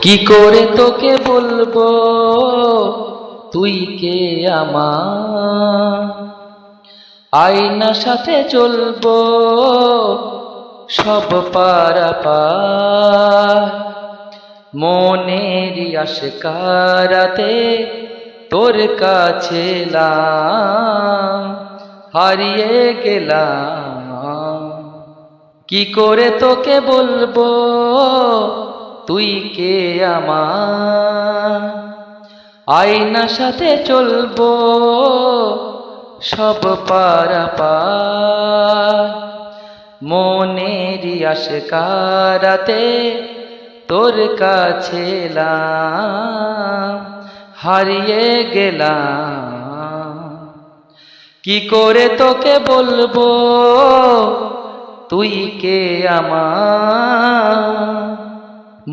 কি করে তোকে বলবো তুই কে আমার, আয়নার সাথে চলবো সব পারাপার। মনেরই আশকারাতে তোর কাছে এলাম, হারিয়ে গেলাম। কি করে তোকে বলবো তুই কে আমার, আয়নার সাথে চলবো সব পারাপার। মনেরই আশকারাতে তোর কাছে এলাম, হারিয়ে গেলাম। কি করে তোকে বলবো তুই কে আমার,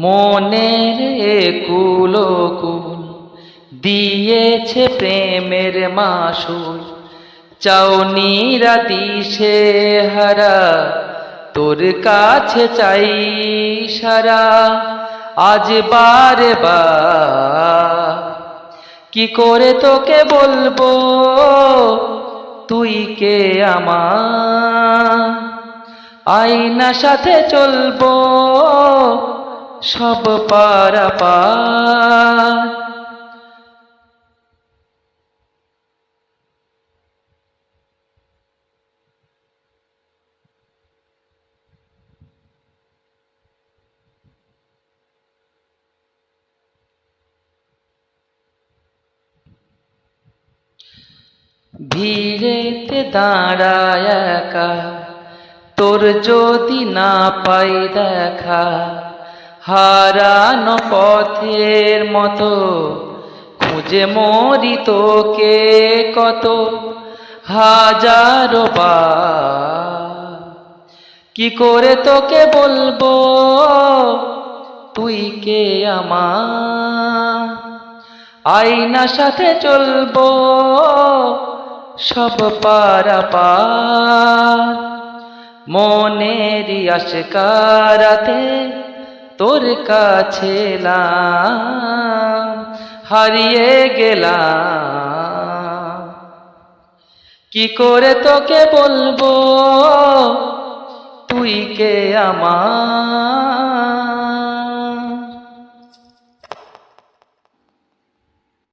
মনের একুল কুল দিয়েছে প্রেমের মাসুল। চাউনি রাতিশে হারা তোর কাছে চাই সারা, আজ বারে বার। কি করে তোকে বলবো তুই কে আমার, আয়নার সাথে চলবো সব পারাপার। ভিড়েতে দাঁড়ায় একা তোর যদি না পাই দেখা, হারানো পথের মতো খুঁজে মরি তোকে কত হাজারো বার। কি করে তোকে বলবো তুই কে আমার, আয়নার সাথে চলবো সব পারাপার। মনেরই আশকারাতে তোর কাছে এলাম, হারিয়ে গেলাম। কি করে তোকে বলবো তুই কে আমার,